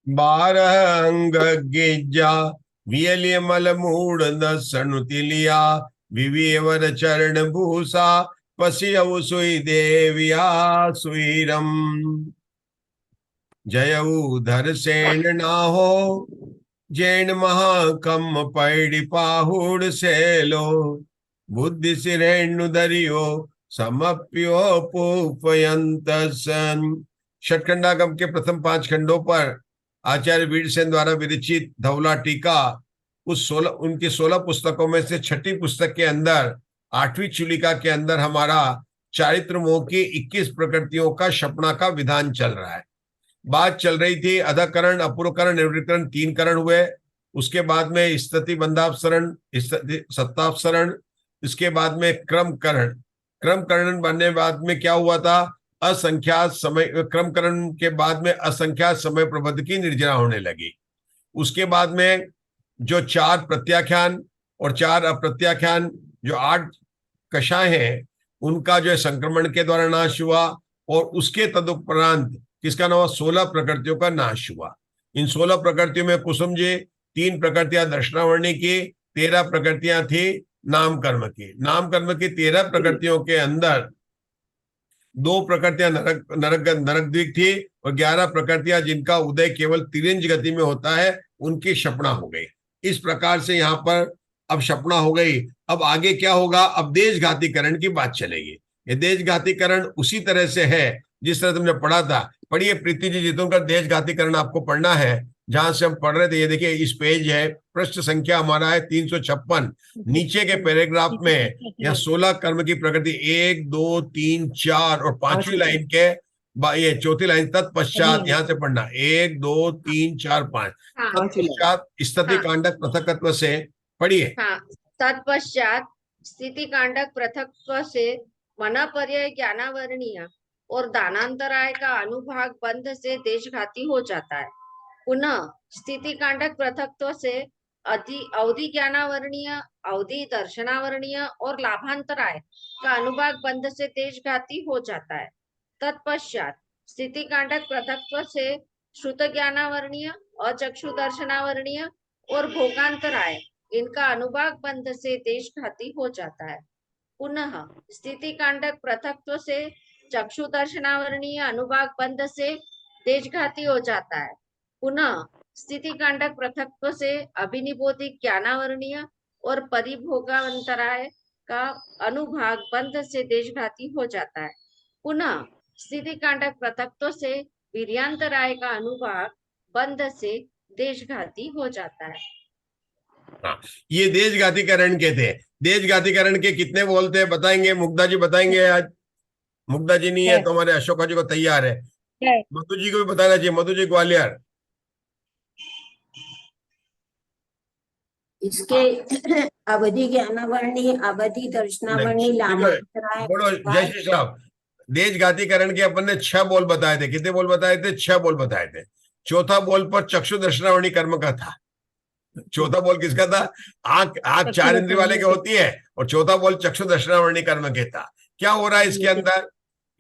बारह अंग गिज्जा वियलिय मल मूड न सणुतिलिया विविवर चरण भूषा पसियउ सुई देविया सुईरम। जयऊ धर सेन नाहो जैन महाकम पैडी पाहुड़ सेलो बुद्धि सिरेणु दरियो समप्यो पूपयंत सन। षटखंडागम के प्रथम 5 खंडों पर आचार्य वीरसेन द्वारा विरचित धवला टीका उस 16 उनकी 16 पुस्तकों में से छठी पुस्तक के अंदर 8वीं चूलिका के अंदर हमारा चारित्र मोह की 21 प्रकृतियों का शपना का विधान चल रहा है। बात चल रही थी अधकरण अपूर्वकरण निर्वृत्करण 3 करण हुए, उसके बाद में स्तुति बंधापसरण सत्तापसरण, इसके बाद में क्रमकरण। क्रमकरण बनने बाद में क्या हुआ था, असंख्यात समय क्रमकरण के बाद में असंख्यात समय प्रबंध की निर्जना होने लगी। उसके बाद में जो 4 प्रत्याख्यान और 4 अप्रत्याख्यान जो 8 कषाय हैं उनका जो है संक्रमण के द्वारा नाश हुआ और उसके तदुपरांत किसका नाम 16 प्रकृतियों का नाश हुआ। इन 16 प्रकृतियों में कुसुम जी 3 प्रकृतियां दर्शनावर्णी की, 13 प्रकृतियां थी नाम कर्म की। नाम कर्म की 13 प्रकृतियों के अंदर 2 प्रकृतियां नरक थी और 11 प्रकृतियां जिनका उदय केवल तिरंज गति में होता है उनकी शपना हो गई। इस प्रकार से यहाँ पर अब शपना हो गई। अब आगे क्या होगा, अब देशघातीकरण की बात चलेगी। ये देशघातीकरण उसी तरह से है जिस तरह तुमने पढ़ा था। पढ़िए प्रीति जी, जितों का देशघातीकरण आपको पढ़ना है जहां से हम पढ़ रहे थे। ये देखिए इस पेज है, पृष्ठ संख्या हमारा है 356। नीचे के पैराग्राफ में यह 16 कर्म की प्रकृति 1 2 3 4 और 5वीं लाइन के ये चौथी लाइन तत्पश्चात यहाँ से पढ़ना 1 2 3 4 5 तत्पश्चात स्थिति कांडक पृथकत्व से पढ़िए। तत्पश्चात स्थिति कांडक पृथकत्व से मना पर्याय ज्ञानावरणीय और दानांतराय का अनुभाग बंध से देशघाती हो जाता है। पुनः स्थिति कांडक पृथकत्व से अवधि ज्ञानावरणीय, अवधि दर्शनावरणीय और लाभांतराय का अनुभाग बंध से देशघाती हो जाता है। तत्पश्चात स्थिति कांडक पृथकत्व से श्रुत ज्ञानावरणीय, अचक्षु दर्शनावरणीय और भोगांतराय इनका अनुभाग बंध से देशघाती हो जाता है। पुनः स्थिति कांडक पृथकत्व से चक्षु दर्शनावरणीय अनुभाग बंध से देशघाती हो जाता है। पुनः स्थिति कांडक पृथकत्व से अभिनिबोधिक ज्ञानावरणीय और परिभोगांतराय का अनुभाग बंध से देशघाती हो जाता है। पुनः स्थिति कांडक पृथकत्व से वीर्यांतराय का अनुभाग बंध से देशघाती हो जाता है। हाँ, ये देशघातीकरण के थे। देशघातीकरण के कितने बोलते हैं बताएंगे, मुग्धा जी बताएंगे। आज मुग्धा जी नहीं है तो हमारे अशोका जी को तैयार है, मधु जी को भी बताना चाहिए। मधु जी ग्वालियर इसके अवधि ज्ञानावरणी, अवधि दर्शनावरणी, लाभांतराय। बोलो जय श्री राम। देशघातीकरण के अपन ने 6 बोल बताए थे। कितने बोल बताए थे? 6 बोल बताए थे। चौथा बोल पर चक्षु दर्शनावरणी कर्म का था। चौथा बोल किसका था? आंख 4 इंद्रिय वाले के होती है और चौथा बोल चक्षु दर्शनावरणी कर्म के था। क्या हो रहा है इसके अंदर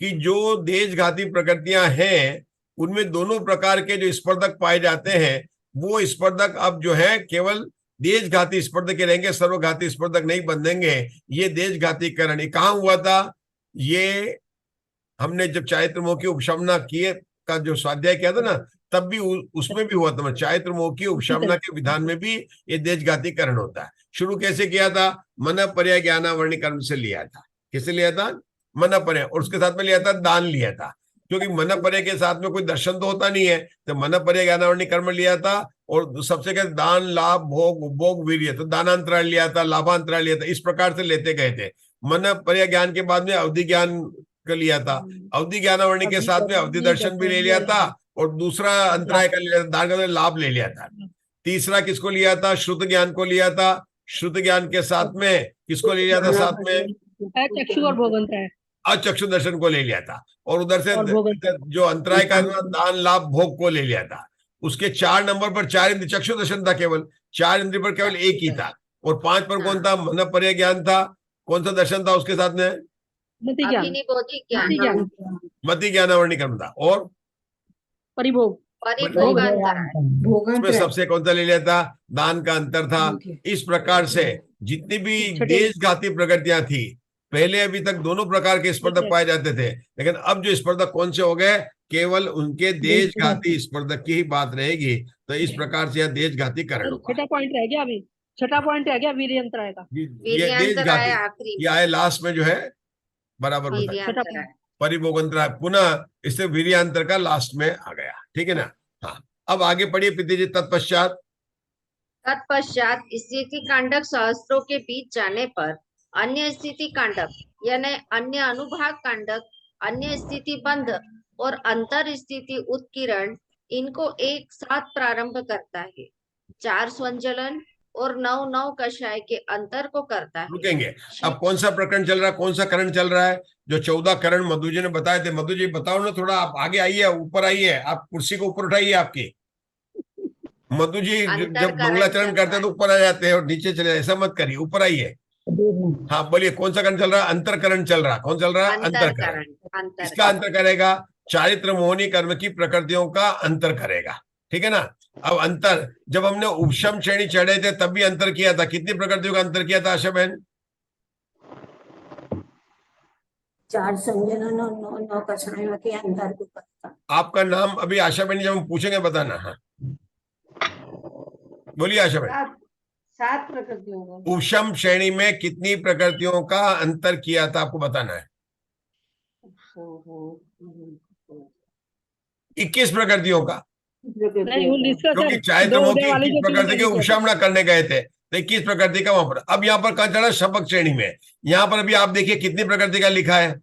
कि जो देशघाती प्रकृतियां हैं उनमें दोनों प्रकार के जो स्पर्धक पाए जाते हैं वो स्पर्धक अब जो है केवल देशघाती स्पर्धक रहेंगे, सर्वघाती स्पर्धक नहीं बनेंगे। ये देशघातीकरण कहाँ हुआ था? ये हमने जब चारित्र मोह की उपशमना किए का जो स्वाध्याय किया था ना तब भी उसमें भी हुआ था। चारित्र मोह की उपशमना के विधान में भी ये देशघातीकरण होता है। शुरू कैसे किया था? मन पर्याय ज्ञानावरणी कर्म से लिया था। किसे लिया था? मन पर्याय। और उसके साथ में लिया था दान लिया था, क्योंकि मन पर्याय के साथ में कोई दर्शन तो होता नहीं है, तो मन पर्याय ज्ञानावरणी कर्म लिया था। और सबसे कहते दान लाभ भोग उपभोग वीर्य, तो दानांतराय लिया था, लाभांतराय लिया था। इस प्रकार से लेते गए थे। मन पर्याय ज्ञान के बाद में अवधि ज्ञान का लिया था। अवधि ज्ञानावरणी के साथ में अवधि दर्शन भी ले लिया था और दूसरा अंतराय का लिया था, दान का लाभ ले लिया था। तीसरा किसको लिया था? श्रुत ज्ञान को लिया था। श्रुत ज्ञान के साथ में किसको ले लिया था? साथ में चक्षु और भोगांतराय, अचक्षु दर्शन को ले लिया था। और उधर से जो अंतराय का दान लाभ भोग को ले लिया था। उसके 4 नंबर पर 4 इंद्रिय चक्षु दर्शन था, केवल 4 इंद्रिय पर केवल एक ही था। और 5 पर कौन था? मन पर्याय ज्ञान था। कौन सा दर्शन था उसके साथ में? अभिनिबोधिक ज्ञान, मति ज्ञानावरणी कर्म था। और परिभोग परिभोगांतराय। उसमें भोगांतराय सबसे कौन सा ले लिया था? दान का अंतर था। इस प्रकार से जितनी भी छठे। देशघाती प्रकृतियां थी, पहले अभी तक दोनों प्रकार के स्पर्धक ठीक है। पाए जाते थे, लेकिन अब जो स्पर्धक कौन से हो गए? केवल उनके देशघाती स्पर्धक की ही बात रहेगी। तो इस प्रकार से यह देशघाती करण सर हुआ। छठा पॉइंट रह गया अभी। छठा पॉइंट रह गया वीर्य अंतराय का। ये वीर्यांतराय देशघाती, आखिरी ये आए लास्ट में जो है, बराबर बताया। छठा वीर्यांतराय। पॉइंट। परिभोगंतराय पुनः इससे वीर्यांतर का लास्ट में आ गया, ठीक है ना? हाँ, अब आगे पढ़िए प्रीति जी। तत्पश्चात तत्पश्चात स्थिति कांडक सहस्त्रों के बीच जाने पर अन्य स्थिति कांडक यानी अन्य अनुभाग कांडक, अन्य स्थिति बंध और अंतर स्थिति उत्कीर्ण इनको एक साथ प्रारंभ करता है। 4 स्वंजलन और 9 9 कषाय के अंतर को करता है। रुकेंगे। अब कौन सा प्रकरण चल रहा है, कौन सा करण चल रहा है? जो 14 करण मधु जी ने बताए थे। मधु जी बताओ ना, थोड़ा आप आगे आइए, ऊपर आइए, आप कुर्सी को ऊपर उठाइए आपकी। मधु जी जब अंतरकरण मंगलाचरण चल करते रहा हैं तो है। ऊपर आ जाते हैं और नीचे चले जाते, ऐसा मत करिए, ऊपर आइए। हाँ बोलिए, कौन सा करण चल रहा है? अंतरकरण चल रहा है। कौन चल रहा है? अंतरकरण। अंतरकरण। इसका अंतरकरण। अंतर करेगा, चारित्र मोहनी कर्म की प्रकृतियों का अंतर करेगा, ठीक है ना? अब अंतर, जब हमने उपशम श्रेणी चढ़े थे तब भी अंतर किया था। कितनी प्रकृतियों का अंतर किया था आशा बहन? 4 संजनन और 9 9 कषायों के अंतर को करता। आपका नाम अभी आशा बहन जब हम पूछेंगे बताना। हाँ बोलिए आशा बहन। 7 प्रकृतियों का। उपशम श्रेणी में कितनी प्रकृतियों का अंतर किया था आपको बताना है। 21 प्रकृतियों का। नहीं 19 का क्योंकि सर। चाहे दो तुम उदय की वाली 21 जो 3 प्रकृति के वाली थे। उपशम न करने गए थे, तो 21 प्रकृति का वहां पर। अब यहाँ पर कहा चला शपथ श्रेणी में। यहाँ पर अभी आप देखिए कितनी प्रकृति का लिखा है।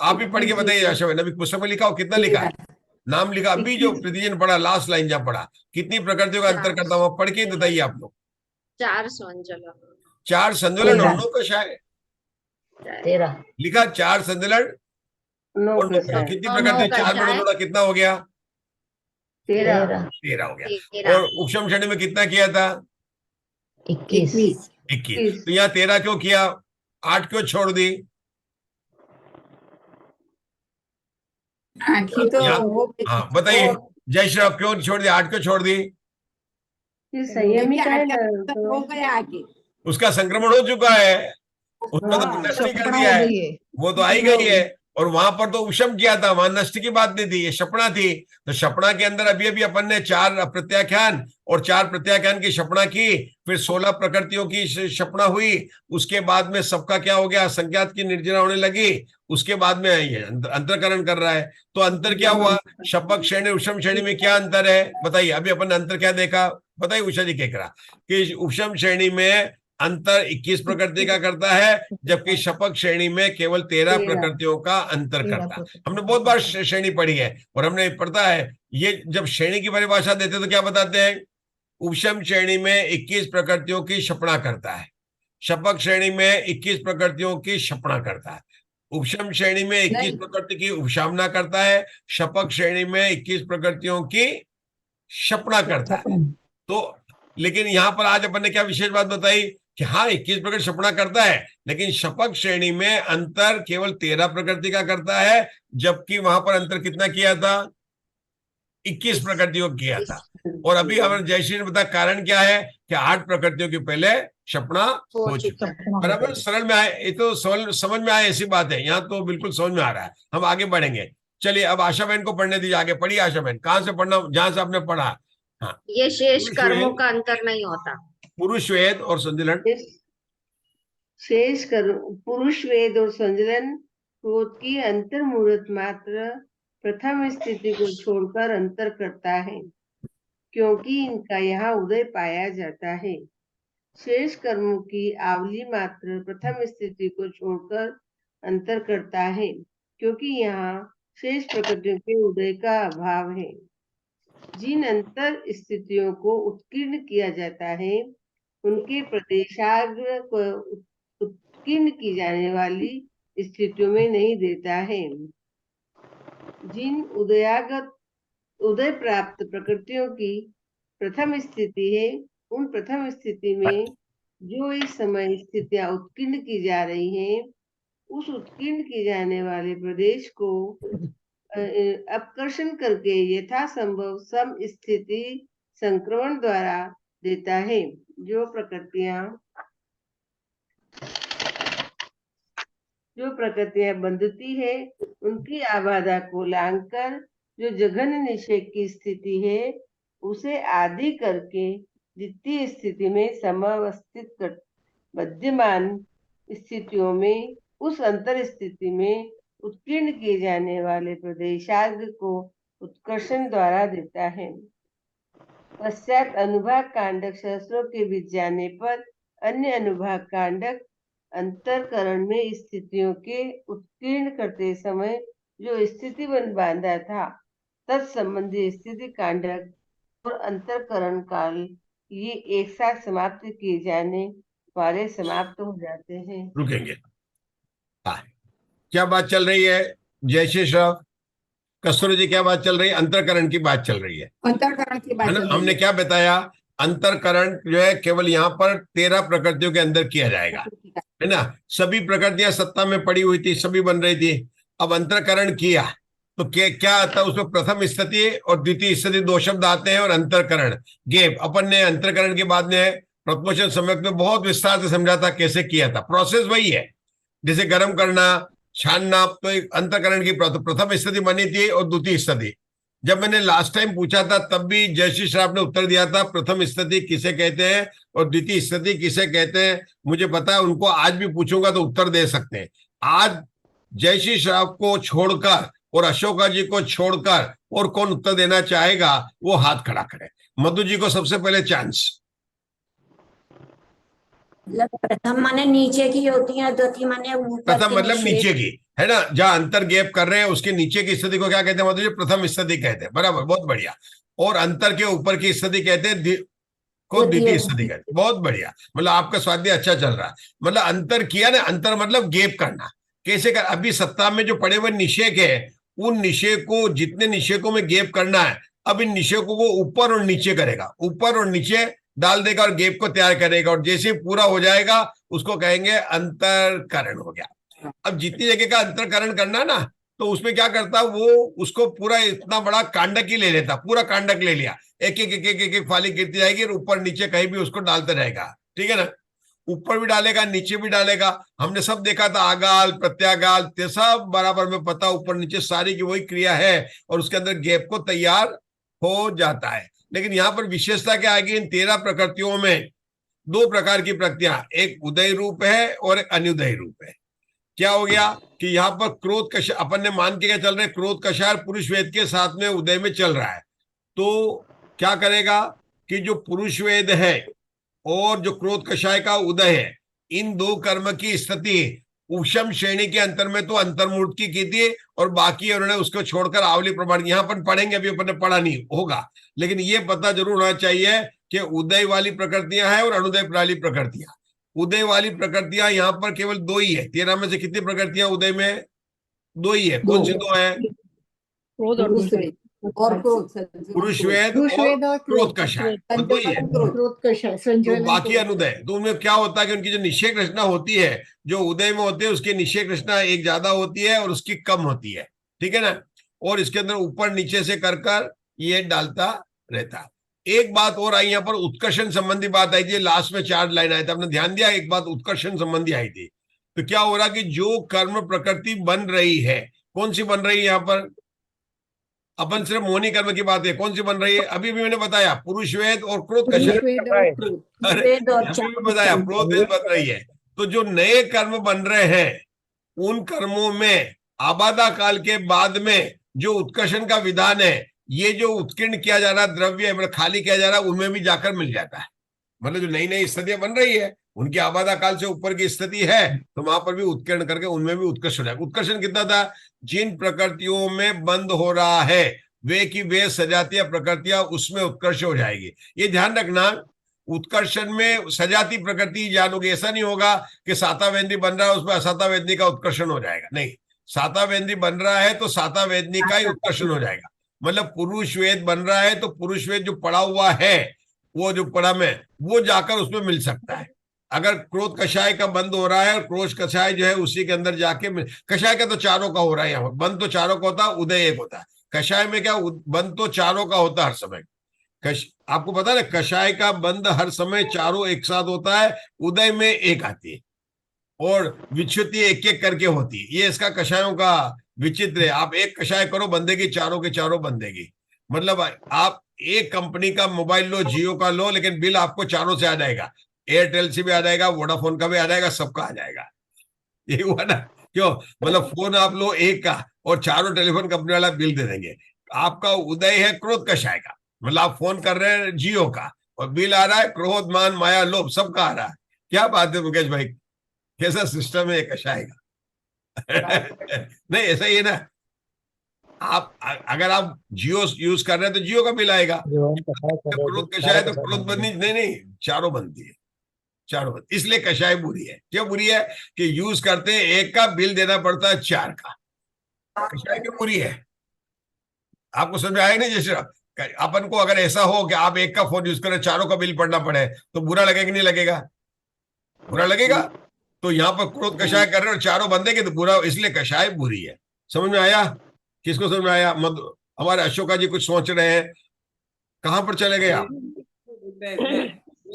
आप ही पढ़ के बताइए आशा बहन, अभी पुस्तक में लिखा हो कितना लिखा है? नाम लिखा अभी जो प्रतिदिन पढ़ा, लास्ट लाइन जहाँ पढ़ा, कितनी प्रकृतियों का अंतर करता हुआ पढ़ के बताइए आप लोग। 4 स्वंजलन। 4 संतुलन और 9 कषाय 13 लिखा। 4 संतुलन 9 और 9 कषाय। कषाय कितनी और 9 प्रकृति? 4 में कषाय जोड़ा कितना हो गया? 13 13 हो गया। 13। और उपशम श्रेणी में कितना किया था? 21 21। तो यहाँ 13 क्यों किया? 8 क्यों छोड़ दी? आखिर तो यहाँ वो हाँ बताइए, जय श्री राम, क्यों छोड़ दी? 8 क्यों छोड़ दी? ये संयमी का है ना, हो तो गया आगे। उसका संक्रमण हो चुका है, उसका तो हाँ, नष्ट ही कर दिया है, वो तो आई गई है। और वहां पर तो उपशम किया था, वहां नष्ट की बात नहीं थी, ये शपना थी। तो शपना के अंदर अभी अभी अपन ने 4 प्रत्याख्यान और 4 प्रत्याख्यान की शपना की, फिर 16 प्रकृतियों की शपना हुई। उसके बाद में सबका क्या हो गया? संज्ञात की निर्जरा होने लगी। उसके बाद में ये अंतरकरण कर रहा है। तो अंतर क्या हुआ? शपक श्रेणी उपशम श्रेणी में क्या अंतर है बताइए? अभी अपन ने अंतर क्या देखा बताइए? उषा जी कह रहा कि उपशम श्रेणी में अंतर 21 प्रकृति का करता है, जबकि शपक श्रेणी में केवल 13 प्रकृतियों का अंतर करता है। हमने बहुत बार श्रेणी पढ़ी है और हमने पढ़ता है, ये जब श्रेणी की परिभाषा देते तो क्या बताते हैं? उपशम श्रेणी में 21 प्रकृतियों की शपना करता है, शपक श्रेणी में 21 प्रकृतियों की शपना करता है। उपशम श्रेणी में 21 प्रकृति की उपशामना करता है, शपक श्रेणी में 21 प्रकृतियों की शपना करता है। तो लेकिन यहां पर आज अपन ने क्या विशेष बात बताई कि हाँ 21 प्रकृति शपना करता है, लेकिन शपक श्रेणी में अंतर केवल 13 प्रकृति का करता है, जबकि वहां पर अंतर कितना किया था? 21 प्रकृतियों का किया था। और अभी हमारे जयश्री ने बताया कारण क्या है कि 8 प्रकृतियों की पहले शपना हो चुका है। बराबर सरल में आए, ये तो समझ में आए ऐसी बात है, यहाँ तो बिल्कुल समझ में आ रहा है। हम आगे बढ़ेंगे। चलिए अब आशा बहन को पढ़ने दीजिए, आगे पढ़िए आशा बहन। कहां से पढ़ना? जहां से आपने पढ़ा। हाँ, ये शेष पुरुष कर्मों वेद, का अंतर नहीं होता। पुरुष वेद और संतुलन। शेष कर पुरुष वेद और संजलन क्रोध की अंतर मुहूर्त मात्र प्रथम स्थिति को छोड़कर अंतर करता है, क्योंकि इनका यहाँ उदय पाया जाता है। शेष कर्मों की आवली मात्र प्रथम स्थिति को छोड़कर अंतर करता है, क्योंकि यहाँ शेष प्रकृतियों के उदय का अभाव है। जिन अंतर स्थितियों को उत्कीर्ण किया जाता है, उनके प्रदेशाग्र को उत्कीर्ण की जाने वाली स्थितियों में नहीं देता है। जिन उदय प्राप्त प्रकृतियों की प्रथम स्थिति है, उन प्रथम स्थिति में जो इस समय स्थितियां उत्कीर्ण की जा रही हैं, उस उत्कीर्ण की जाने वाले प्रदेश को अपकर्षण करके यथासंभव सम स्थिति संक्रमण द्वारा देता है। जो प्रकृतियां बंधती है उनकी आबादा को लांघकर जो जघन्य निषेध की स्थिति है उसे आदि करके द्वितीय स्थिति में समावस्थित कर मध्यमान स्थितियों में उस अंतर स्थिति में उत्कीर्ण किए जाने वाले प्रदेशार्घ को उत्कर्षण द्वारा देता है। पश्चात अनुभाग कांडक सहस्रों के बीच जाने पर अन्य अनुभाग कांडक अंतरकरण में स्थितियों के उत्कीर्ण करते समय जो स्थिति बांधा था तत्संबंधी स्थिति कांडक और अंतरकरण काल ये एक साथ समाप्त किए जाने वाले समाप्त हो जाते हैं। रुकेंगे। हाँ, क्या बात चल रही है जयश्री श्रव कस्तूरी जी? क्या बात चल रही है? अंतरकरण की बात चल रही है। अंतरकरण की बात है ना? चल रही हमने है। क्या बताया? अंतरकरण जो है केवल यहाँ पर 13 प्रकृतियों के अंदर किया जाएगा, है ना? सभी प्रकृतियां सत्ता में पड़ी हुई थी, सभी बन रही थी। अब अंतरकरण किया तो क्या आता है उसमें? प्रथम स्थिति और द्वितीय स्थिति दो शब्द आते हैं, और अंतरकरण गैप अपन ने अंतरकरण के बाद में प्रपोषण सम्यक में बहुत विस्तार से समझा था कैसे किया था। प्रोसेस वही है, जैसे गर्म करना, छानना, तो एक अंतरकरण की प्रथम स्थिति बनी थी और द्वितीय स्थिति। जब मैंने लास्ट टाइम पूछा था तब भी जयश्री श्राफ ने उत्तर दिया था प्रथम स्थिति किसे कहते हैं और द्वितीय स्थिति किसे कहते हैं। मुझे पता है उनको आज भी पूछूंगा तो उत्तर दे सकते हैं। आज जयश्री श्राफ को छोड़कर और अशोका जी को छोड़कर और कौन उत्तर देना चाहेगा वो हाथ खड़ा करे। मधु जी को सबसे पहले चांस। मतलब प्रथम माने नीचे की होती है, द्वितीय माने ऊपर प्रथम की मतलब निषेध। नीचे की, है ना? जहां अंतर गैप कर रहे हैं उसके नीचे की स्थिति को क्या कहते हैं मधु जी? प्रथम स्थिति कहते हैं। बराबर, बहुत बढ़िया। और अंतर के ऊपर की स्थिति कहते हैं को द्वितीय स्थिति कहते हैं। बहुत बढ़िया, मतलब आपका स्वाध्याय अच्छा चल रहा है। मतलब अंतर किया ना, अंतर मतलब गैप करना। कैसे कर? अभी सत्ता में जो पड़े हुए निषेक है उन निषेक को, जितने निषेकों में गैप करना है, अब इन निषेकों को ऊपर और नीचे करेगा, ऊपर और नीचे डाल देगा और गैप को तैयार करेगा, और जैसे पूरा हो जाएगा उसको कहेंगे अंतरकरण हो गया। अब जितनी जगह का अंतरकरण करना ना, तो उसमें क्या करता वो उसको पूरा इतना बड़ा कांडक ही ले लेता, पूरा कांडक ले लिया, एक एक एक एक एक, एक फाली गिरती जाएगी और ऊपर नीचे कहीं भी उसको डालते रहेगा। ठीक है ना? ऊपर भी डालेगा, नीचे भी डालेगा। हमने सब देखा था, आगाल प्रत्यागाल ते सब बराबर में पता, ऊपर नीचे सारी की वही क्रिया है और उसके अंदर गैप को तैयार हो जाता है। लेकिन यहाँ पर विशेषता क्या आएगी? इन 13 प्रकृतियों में दो प्रकार की प्रकृतियां, एक उदय रूप है और एक अनुदय रूप है। क्या हो गया कि यहाँ पर क्रोध कषाय अपन ने मान के क्या चल रहे, क्रोध कषाय पुरुष वेद के साथ में उदय में चल रहा है। तो क्या करेगा कि जो पुरुष वेद है और जो क्रोध कषाय का उदय है, इन दो कर्म की स्थिति उषम श्रेणी के अंतर में तो अंतर्मूर्त की थी, और बाकी उन्होंने उसको छोड़कर आवली प्रमाण यहाँ पर पढ़ेंगे, अभी अपन ने पढ़ा नहीं होगा, लेकिन ये पता जरूर होना चाहिए कि उदय वाली प्रकृतियां हैं और अनुदय वाली प्रकृतियां। उदय वाली प्रकृतियां यहाँ पर केवल दो ही है। 13 में से कितनी प्रकृतियां उदय में? दो ही है। कौन सी दो है? क्रोध और दूसरे और क्रोध, पुरुष वेद और क्रोध कषाय, दो ही है। क्रोध कषाय तो बाकी अनुदय, तो उनमें क्या होता है कि उनकी जो निषेक रचना होती है, जो उदय में होते हैं उसकी निषेक रचना एक ज्यादा होती है और उसकी कम होती है। ठीक है ना? और इसके अंदर ऊपर नीचे से कर ये डालता रहता है। एक बात और आई यहाँ पर, उत्कर्षण संबंधी बात आई थी, लास्ट में 4 लाइन आए थे, आपने ध्यान दिया? एक बात उत्कर्षण संबंधी आई थी। तो क्या हो रहा कि जो कर्म प्रकृति बन रही है, कौन सी बन रही है यहाँ पर? अपन सिर्फ मोहनी कर्म की बात है, कौन सी बन रही है? अभी भी मैंने बताया पुरुष वेद और क्रोध कषाय। अरे अभी भी बताया क्रोध वेद बन रही है। तो जो नए कर्म बन रहे हैं उन कर्मों में आबादा काल के बाद में जो उत्कर्षण का विधान है, ये जो उत्कीर्ण किया जा रहा द्रव्य, मतलब खाली किया जा रहा है, उनमें भी जाकर मिल जाता है। मतलब जो नई नई स्थितियां बन रही है उनकी आबादा काल से ऊपर की स्थिति है, तो वहां पर भी उत्कीर्ण करके उनमें भी उत्कर्ष हो जाएगा। उत्कर्षण कितना था? जिन प्रकृतियों में बंद हो रहा है वे की वे सजातीय प्रकृतियां, उसमें उत्कर्ष हो जाएगी। ये ध्यान रखना, उत्कर्षण में सजाती प्रकृति जानोगे, ऐसा नहीं होगा कि सातावेदी बन रहा है उसमें असातावेदी का उत्कर्षण हो जाएगा। नहीं, सातावेदी बन रहा है तो सातावेदी का ही उत्कर्षण हो जाएगा। मतलब पुरुष वेद बन रहा है तो पुरुष वेद जो पड़ा हुआ है, वो जो पड़ा में वो जाकर उसमें मिल सकता है। अगर क्रोध कषाय का बंद हो रहा है और क्रोध कषाय जो है उसी के अंदर जाके कषाय का तो चारों का हो रहा है, यहाँ बंद तो चारों का होता है, उदय एक होता है। कषाय में क्या बंद तो चारों का होता है हर समय। आपको पता है ना, कषाय का बंद हर समय चारों एक साथ होता है, उदय में एक आती है और विच्युति एक एक करके होती है। ये इसका कषायों का विचित्र है। आप एक कषाय करो, बंदेगी चारों के चारों बंदेगी। मतलब आप एक कंपनी का मोबाइल लो, जियो का लो, लेकिन बिल आपको चारों से आ जाएगा। एयरटेल से भी आ जाएगा, वोडाफोन का भी आ जाएगा, सबका आ जाएगा। यही हुआ ना? क्यों? मतलब फोन आप लो एक का और चारों टेलीफोन कंपनी वाला बिल दे देंगे। आपका उदय है क्रोध कषाय का, मतलब आप फोन कर रहे हैं जियो का और बिल आ रहा है क्रोध मान माया लोभ सबका आ रहा है। क्या बात है मुकेश भाई, कैसा सिस्टम है कषाय का? नहीं ऐसा ही है ना। अगर आप जियो यूज कर रहे हैं तो जियो का बिल आएगा। जब क्रोध कषाय तो क्रोध बंदी नहीं, नहीं चारों बनती है, चारों बनती। इसलिए कषाय बुरी है। क्यों बुरी है? कि यूज करते हैं एक का, बिल देना पड़ता है चार का। कषाय क्यों बुरी है? आपको समझ में आया नहीं? जैसे अपन को अगर ऐसा हो कि आप एक का फोन यूज करें, चारों का बिल पड़ना पड़े, तो बुरा लगेगा कि नहीं लगेगा? बुरा लगेगा। तो यहाँ पर क्रोध कषाय कर रहे हैं और चारों बंदेंगे तो बुरा, इसलिए कषाय बुरी है। समझ में आया? किसको समझ में आया? हमारे अशोका जी कुछ सोच रहे हैं। कहां पर चले गए आप?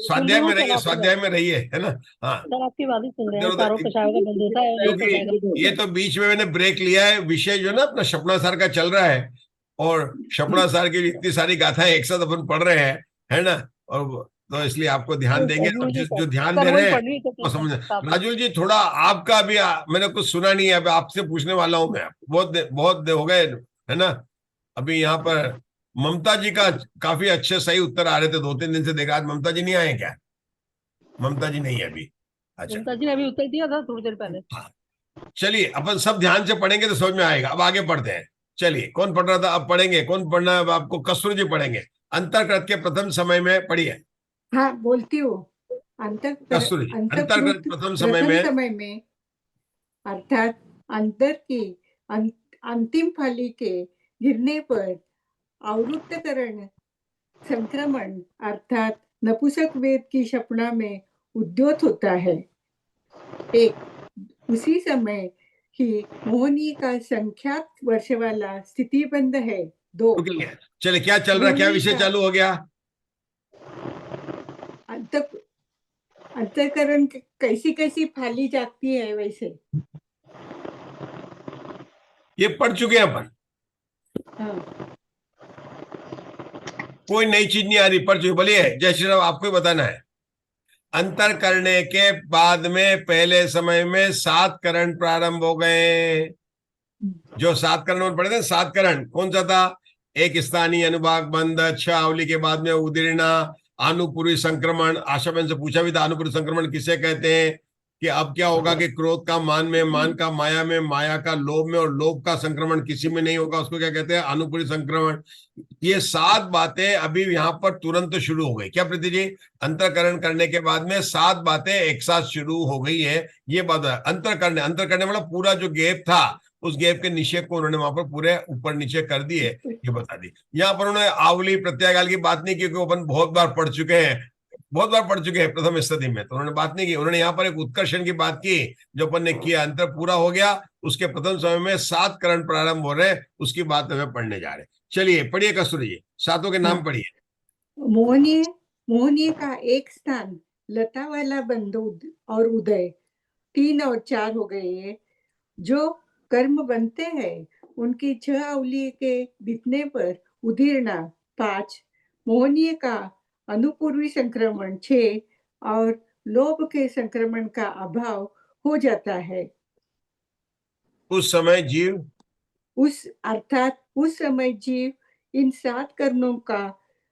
स्वाध्याय में रहिए, स्वाध्याय में रहिए, है ना? हाँ, सर आपकी बात ही सुन रहे इधर हैं, चारों उधर। कषायों का बंद होता है और एक कषाय का क्योंकि ये तो बीच में मैंने ब्रेक लिया है, विषय जो ना अपना शपना सर का चल रहा है और शपना सर की इतनी सारी गाथाएं एक साथ अपन पढ़ रहे हैं, है ना? और तो इसलिए आपको ध्यान देंगे, और जी जो सर। ध्यान सर दे रहे वही हैं पढ़ रही थी वो समझ। तो राजुल जी थोड़ा आपका भी मैंने कुछ सुना नहीं है, अब आपसे पूछने वाला हूं मैं। बहुत हो गए, है ना? अभी यहाँ पर ममता जी का काफी अच्छे सही उत्तर आ रहे थे, 2-3 दिन से देखा। आज ममता जी नहीं आए क्या? ममता जी नहीं है अभी। अच्छा, ममता जी ने अभी उत्तर दिया था थोड़ी देर पहले। हाँ। चलिए अपन सब ध्यान से पढ़ेंगे तो समझ में आएगा। अब आगे पढ़ते हैं। चलिए, कौन पढ़ रहा था? अब पढ़ेंगे। कौन पढ़ना है? अब आपको कस्तूरी जी पढ़ेंगे। अंतर्कृत के प्रथम समय में पढ़िए। हाँ बोलती हूँ। कस्तूरी जी, अंतर्कृत अंतर्कृत प्रथम समय प्रथम में। समय में अर्थात अंतर की अंतिम फाली के गिरने पर आवृत्तकरण संक्रमण अर्थात नपुंसक वेद की क्षपणा में उद्योत होता है। एक, उसी समय ही मोहनी का संख्यात वर्ष वाला स्थितिबंध है। दो, रुकेंगे। चलिए, क्या चल रहा है? क्या मोहनी विषय का चालू हो गया? अंतकरण कैसी कैसी फाली जाती है वैसे। ये पढ़ चुके हैं अपन। हाँ, कोई नई चीज नहीं आ रही, पढ़ चुके। बोलिए जय श्री राम, आपको ही बताना है। अंतर करने के बाद में पहले समय में 7 करण प्रारंभ हो गए। जो 7 करण पढ़े थे, 7 करण कौन सा था? एक स्थानीय अनुभाग बंध, 6 अवली के बाद में उदीर्णा, अनुपूर्वी संक्रमण। आशा बहन से पूछा भी था अनुपूर्वी संक्रमण किसे कहते हैं, कि अब क्या होगा कि क्रोध का मान में, मान का माया में, माया का लोभ में, और लोभ का संक्रमण किसी में नहीं होगा, उसको क्या कहते हैं? अनुपूर्वी संक्रमण। ये 7 बातें अभी यहाँ पर तुरंत शुरू हो गई। क्या प्रीति जी? अंतरकरण करने के बाद में 7 बातें एक साथ शुरू हो गई है। ये बात है। अंतर करने मतलब पूरा जो गैप था, उस गैप के निषेध को उन्होंने वहां पर पूरे ऊपर नीचे कर दिए, ये बता दी। यहाँ पर उन्होंने आवली प्रत्यागाल की बात नहीं की, क्योंकि अपन बहुत बार पढ़ चुके हैं, बहुत बार पढ़ चुके हैं प्रथम स्थिति में, तो उन्होंने बात नहीं की। उन्होंने यहाँ पर एक उत्कर्षण की बात की, जो अपन ने किया, अंतर पूरा हो गया, उसके प्रथम समय में 7 करण प्रारंभ हो रहे, उसकी बात हमें पढ़ने जा रहे। चलिए पढ़िए कस्तूरी जी, सातों के नाम पढ़िए। मोहनीय का एक स्थान लता वाला बंध और उदय 3 और 4 हो गए। जो कर्म बनते हैं उनकी 6 अवली के बीतने पर उदीर्णा 5, मोहनीय का अनुपूर्वी संक्रमण 6 और लोभ के संक्रमण का अभाव हो जाता है। उस समय जीव, उस समय जीव इन 7 कर्णों का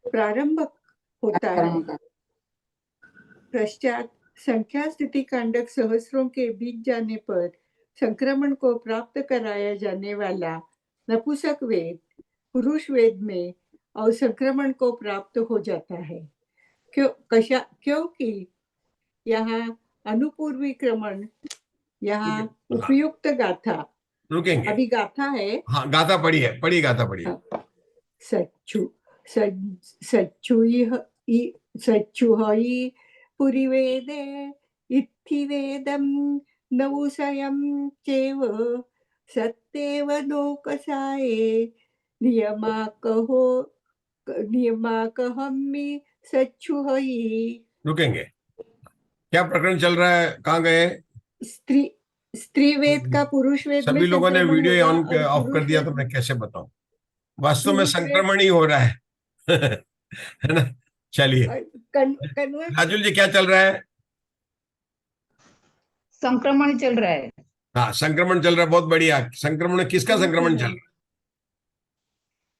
प्रारंभ होता है। पश्चात संख्या स्थिति कांडक सहस्रों के बीत जाने पर संक्रमण को प्राप्त कराया जाने वाला नपुंसक वेद पुरुष वेद में और संक्रमण को प्राप्त हो जाता है। क्योंकि यहाँ अनुपूर्वी क्रमण, यहाँ उपयुक्त गाथा। रुकेंगे। अभी गाथा है। हाँ गाथा पढ़िए, पढ़िए गाथा पढ़िए। सच्चुहई पुरी वेदे इत्थिवेदं नवुषयं चेव सत्येव लोकसाये नियमाकहो नियमाकहम्मि सच्छुहयि। रुकेंगे, क्या प्रकरण चल रहा है, कहाँ गए? स्त्री स्त्री वेद का पुरुष वेद में सभी लोगों ने संक्रमण वीडियो होगा ऑन और ऑफ कर पुरुष दिया, वेद तो मैं कैसे बताऊं? वास्तव में पुरुष वेद संक्रमण ही हो रहा है है ना? चलिए, कन्वर्ट राजुल जी क्या चल रहा है? संक्रमण चल रहा है। हाँ, संक्रमण चल रहा है, बहुत बढ़िया। संक्रमण, किसका संक्रमण चल रहा है?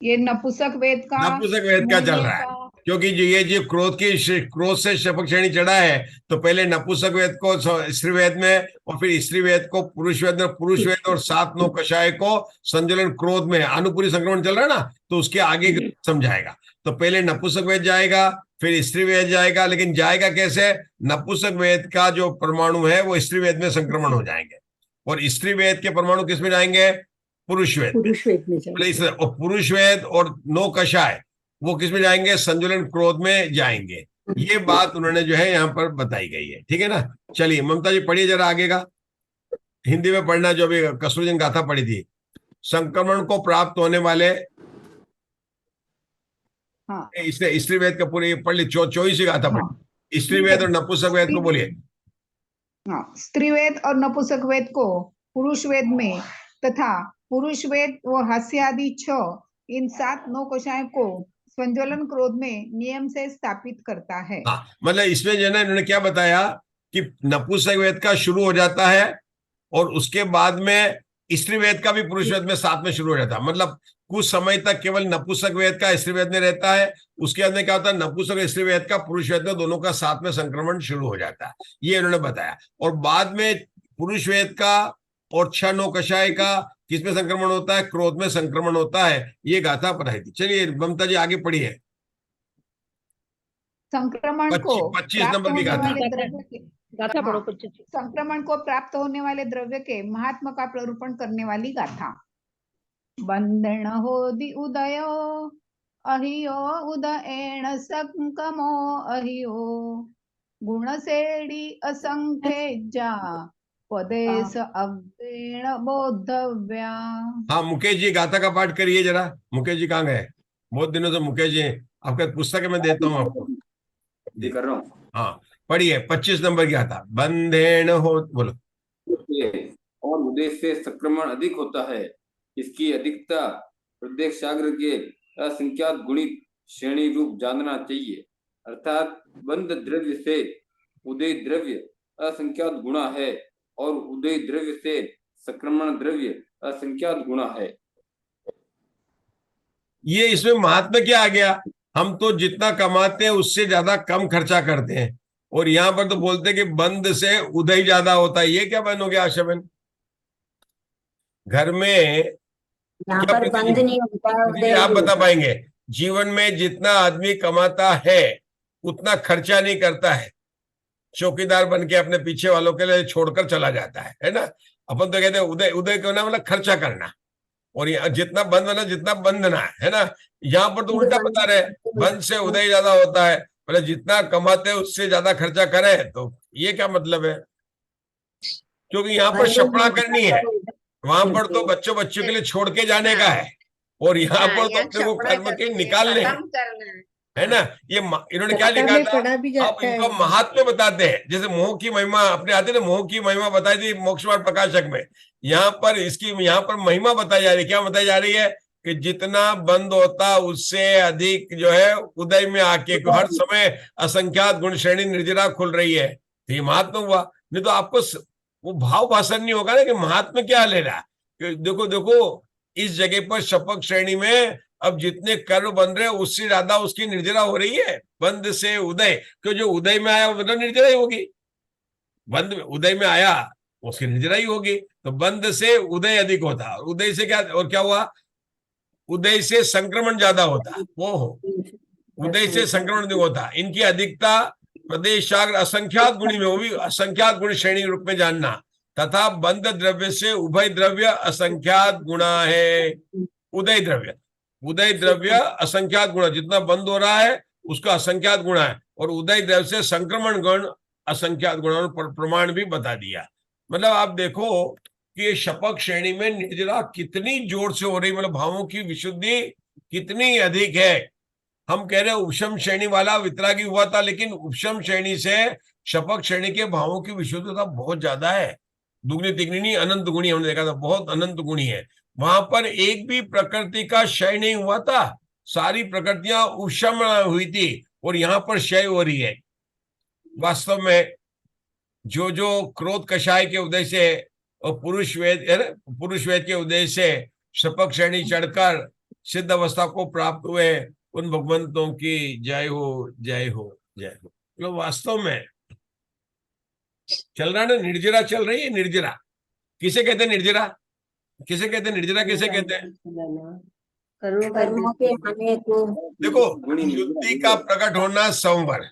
ये नपुंसक वेद का, नपुंसक वेद का चल मूल्य रहा है, का। क्योंकि जो ये जो क्रोध से शपथ श्रेणी चढ़ा है, तो पहले नपुंसक वेद को स्त्री वेद में, और फिर स्त्री वेद को पुरुष वेद में, पुरुष वेद और 7 9 कषाय को संजलन क्रोध में, अनुपूरी संक्रमण चल रहा है ना, तो उसके आगे समझाएगा। तो पहले नपुंसक वेद जाएगा, फिर स्त्री वेद जाएगा, लेकिन जाएगा कैसे? नपुंसक वेद का जो परमाणु है वो स्त्री वेद में संक्रमण हो जाएंगे, और स्त्री वेद के परमाणु किस में जाएंगे? पुरुष वेद में जाएंगे। और पुरुष वेद और 9 कषाय वो किस में जाएंगे? संजुलन क्रोध में जाएंगे। ये बात उन्होंने जो है यहाँ पर बताई गई है, ठीक है ना? चलिए ममता जी पढ़िए जरा आगे का, हिंदी में पढ़ना, जो अभी कस्तूरजन गाथा पढ़ी थी। संक्रमण को प्राप्त होने वाले, हाँ, इसने स्त्री वेद का पूरे पढ़ ली, 24 गाथा हाँ, पढ़ी, स्त्री वेद और नपुंसक वेद को बोलिए। हाँ, स्त्री वेद और नपुंसक वेद को पुरुष वेद में तथा पुरुष वेद व हास्य आदि 6 इन 7 9 कषाय को संज्वलन क्रोध में नियम से स्थापित करता है। हाँ, मतलब इसमें जो है ना, इन्होंने क्या बताया कि नपुंसक वेद का शुरू हो जाता है, और उसके बाद में स्त्री वेद का भी पुरुष वेद में साथ में शुरू हो जाता है। मतलब कुछ समय तक केवल नपुंसक वेद का स्त्री वेद में रहता है, उसके बाद में क्या होता है, नपुंसक स्त्री वेद का पुरुष वेद में, दोनों का साथ में संक्रमण शुरू हो जाता है, ये इन्होंने बताया। और बाद में पुरुष वेद का और 6 9 कषाय का किसमें संक्रमण होता है? क्रोध में संक्रमण होता है। ये गाथा पढ़ाई थी। चलिए ममता जी आगे पढ़िए, संक्रमण को 25 प्राप्त नंबर की होने गाथा। वाले द्रव्य के, गाथा पढ़ो हाँ, 25। संक्रमण को प्राप्त होने वाले द्रव्य के महात्मा का प्ररूपण करने वाली गाथा। बंधन होदि उदयो अहियो उदयेण संकमो अहियो गुणसेडी असंख्येजा पदेश अग्रेण बोद्धव्या। हाँ, मुकेश जी गाथा का पाठ करिए जरा। मुकेश जी कहाँ गए? बहुत दिनों से मुकेश जी, आपका पुस्तक मैं देता हूँ आपको। जी कर रहा हूँ। हाँ पढ़िए, 25 नंबर की गाथा। बंधेन हो, बोलो। और उदय से संक्रमण अधिक होता है, इसकी अधिकता प्रत्येक सागर के असंख्यात गुणित श्रेणी रूप जानना चाहिए। अर्थात बंध द्रव्य से उदय द्रव्य असंख्यात गुणा है, और उदय द्रव्य से संक्रमण द्रव्य असंख्यात गुणा है। ये इसमें महात्मा क्या आ गया? हम तो जितना कमाते हैं उससे ज्यादा कम खर्चा करते हैं, और यहाँ पर तो बोलते हैं कि बंध से उदय ज्यादा होता है। ये क्या बन हो गया आशा? घर में यहाँ क्या पर बंद नहीं होता है, प्रतिदिन उदय आप ही बता होता है। पाएंगे? जीवन में जितना आदमी कमाता है उतना खर्चा नहीं करता है, चौकीदार बन के अपने पीछे वालों के लिए छोड़कर चला जाता है ना? अपन तो कहते हैं उदय, उदय क्यों ना, मतलब खर्चा करना। और यहाँ जितना बंद होना, जितना बंधना है ना, यहाँ पर तो उल्टा बता रहे, बंद से उदय ज्यादा होता है। मतलब जितना कमाते हैं उससे ज्यादा खर्चा करें, तो ये क्या मतलब है? क्योंकि यहाँ पर शपड़ा करनी है, वहां पर तो बच्चों बच्चों के लिए छोड़ के जाने का है, और यहाँ पर तो अपने को कर्म के निकालने हैं, है ना? ये इन्होंने क्या लिखा था? पढ़ा भी अब जाता इनको है। महात्म्य बताते हैं, जैसे मोह की महिमा अपने आते थे, मोह की महिमा बताई थी मोक्षमार्ग प्रकाशक में। यहाँ पर इसकी, यहाँ पर महिमा बताई जा रही है। क्या बताई जा रही है? कि जितना बंद होता उससे अधिक जो है उदय में आके हर समय असंख्यात गुण श्रेणी निर्जरा खुल रही है, तो ये महात्मा हुआ। नहीं तो आपको वो भाव भाषण नहीं होगा ना कि महात्मा क्या ले रहा है। देखो देखो, इस जगह पर शपथ श्रेणी में अब जितने कर्म बन रहे उससे ज्यादा उसकी निर्जरा हो रही है। बंद से उदय, क्यों जो उदय में आया वो मतलब निर्जरा ही होगी। बंद उदय में आया उसकी निर्जरा ही होगी। तो बंद से उदय अधिक होता, उदय से क्या, और क्या हुआ? उदय से संक्रमण ज्यादा होता। वो उदय से संक्रमण अधिक होता। इनकी अधिकता प्रदेशाग्र असंख्यात गुणी में, वो भी असंख्यात गुण श्रेणी रूप में जानना। तथा बंद द्रव्य से उभय द्रव्य असंख्यात गुणा है। उदय द्रव्य, उदय द्रव्य असंख्यात गुण, जितना बंद हो रहा है उसका असंख्यात गुण है, और उदय द्रव्य से संक्रमण गुण असंख्यात गुणों पर प्रमाण भी बता दिया। मतलब आप देखो कि ये शपक श्रेणी में निर्जरा कितनी जोर से हो रही, मतलब भावों की विशुद्धि कितनी अधिक है। हम कह रहे हैं उपशम श्रेणी वाला वितरागी हुआ था, लेकिन उपशम श्रेणी से शपक श्रेणी के भावों की विशुद्धता बहुत ज्यादा है, दुगनी तिगनी नहीं, अनंत गुणी हमने देखा था, बहुत अनंत गुणी है। वहां पर एक भी प्रकृति का क्षय नहीं हुआ था, सारी प्रकृतियां उपशम हुई थी, और यहाँ पर क्षय हो रही है। वास्तव में जो जो क्रोध कषाय के उदय से और पुरुष वेद के उदय से शपक श्रेणी चढ़कर सिद्ध अवस्था को प्राप्त हुए, उन भगवंतों की जय हो, जय हो, जय हो। तो वास्तव में चल रहा है ना, निर्जरा चल रही है। निर्जरा किसे कहते हैं? निर्जरा किसे कहते हैं? निर्जरा किसे कहते हैं? कर्मों के आने को देखो, गुणी शुद्धि का प्रकट होना संवर,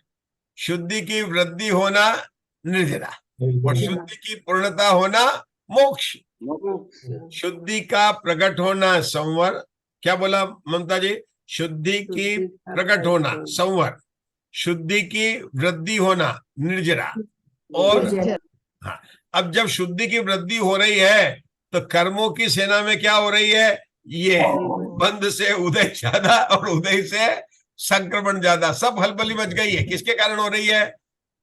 शुद्धि की वृद्धि होना निर्जरा, और शुद्धि की पूर्णता होना मोक्ष। शुद्धि का प्रकट होना संवर, क्या बोला ममता जी? शुद्धि की प्रकट होना संवर, शुद्धि की वृद्धि होना निर्जरा। और हाँ, अब जब शुद्धि की वृद्धि हो रही है तो कर्मों की सेना में क्या हो रही है? ये बंध से उदय ज्यादा और उदय से संक्रमण ज्यादा, सब हलबली मच गई है। किसके कारण हो रही है?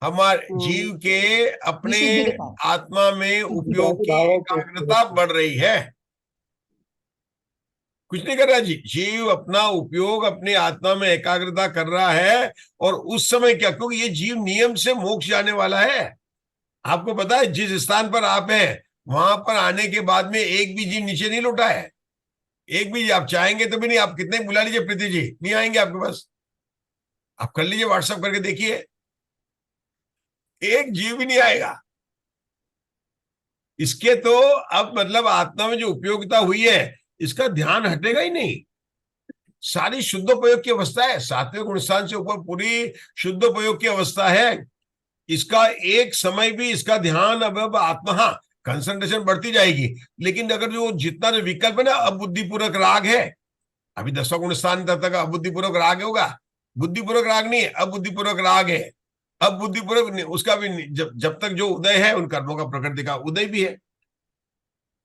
हमारे जीव के अपने विशुद्धि के कारण। आत्मा में उपयोग की एकाग्रता बढ़ रही है। कुछ नहीं कर रहा जी, जीव अपना उपयोग अपनी आत्मा में एकाग्रता कर रहा है। और उस समय क्या, क्योंकि ये जीव नियम से मोक्ष जाने वाला है। आपको पता है जिस स्थान पर आप हैं वहां पर आने के बाद में एक भी जीव नीचे नहीं लौटा है, एक भी। आप चाहेंगे तो भी नहीं, आप कितने बुला लीजिए प्रीति जी, नहीं आएंगे आपके पास। आप कर लीजिए, व्हाट्सएप करके देखिए, एक जीव भी नहीं आएगा। इसके तो अब मतलब आत्मा में जो उपयोगिता हुई है इसका ध्यान हटेगा ही नहीं। सारी शुद्धोपयोग की अवस्था है, 7वें गुणस्थान से ऊपर पूरी शुद्धोपयोग की अवस्था है। इसका एक समय भी इसका ध्यान अब आत्मा, हाँ कंसंट्रेशन बढ़ती जाएगी, लेकिन अगर जो जितना जो विकल्प है ना, अबुद्धिपूर्वक राग है, अभी 10वां गुणस्थान तक अबुद्धिपूर्वक राग होगा, बुद्धिपूर्वक राग नहीं है, अबुद्धिपूर्वक राग है। अब बुद्धिपूर्वक उसका भी जब तक जो उदय है उन कर्मों का प्रकृति का उदय भी है।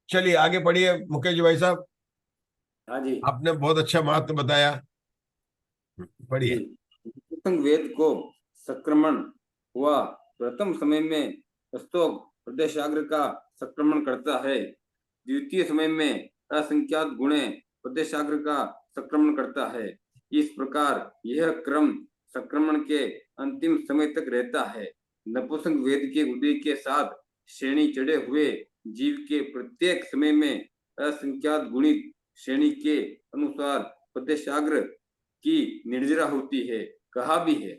चलिए आगे पढ़िए मुकेश जी भाई साहब, हाँ जी। आपने बहुत अच्छा महत्व बताया, पढ़िए। वेद को संक्रमण हुआ प्रथम समय में स्तोक प्रदेशाग्र का संक्रमण करता है, द्वितीय समय में असंख्यात गुणे प्रदेशाग्र का संक्रमण करता है। इस प्रकार यह क्रम संक्रमण के अंतिम समय तक रहता है। नपुंसक वेद के उदय के साथ श्रेणी चढ़े हुए जीव के प्रत्येक समय में असंख्यात गुणित श्रेणी के अनुसार प्रदेशाग्र की निर्जरा होती है, कहा भी है।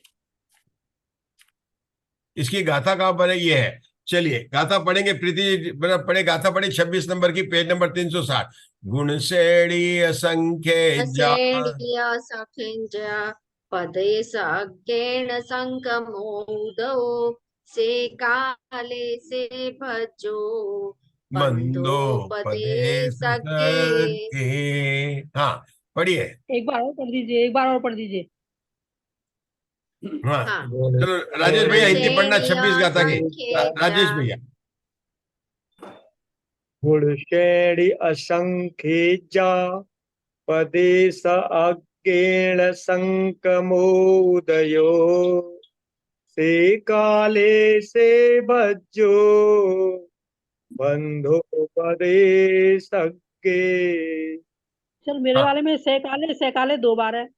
इसकी गाथा कहां पर है? ये है। चलिए गाथा पढ़ेंगे, प्रीति पढ़े गाथा पढ़े 26 नंबर की, पेज नंबर 360। गुण श्रेणी असंख्य पदे सज्ञेन संकमोदो से काले से भजो मंदो पदे सके। हाँ पढ़िए। एक बार और पढ़ दीजिए, एक बार और पढ़ दीजिए। हाँ हाँ। चलो राजेश भैया हिंदी पढ़ना 26 गाथा की। राजेश भैया। गुण श्रेणी असंख्येजा पदे स अज्ञेन संकमोदयो से काले से भज्जो बंधो पदे सके। चल मेरे हाँ। वाले में सैकाले सैकाले 2 बार है,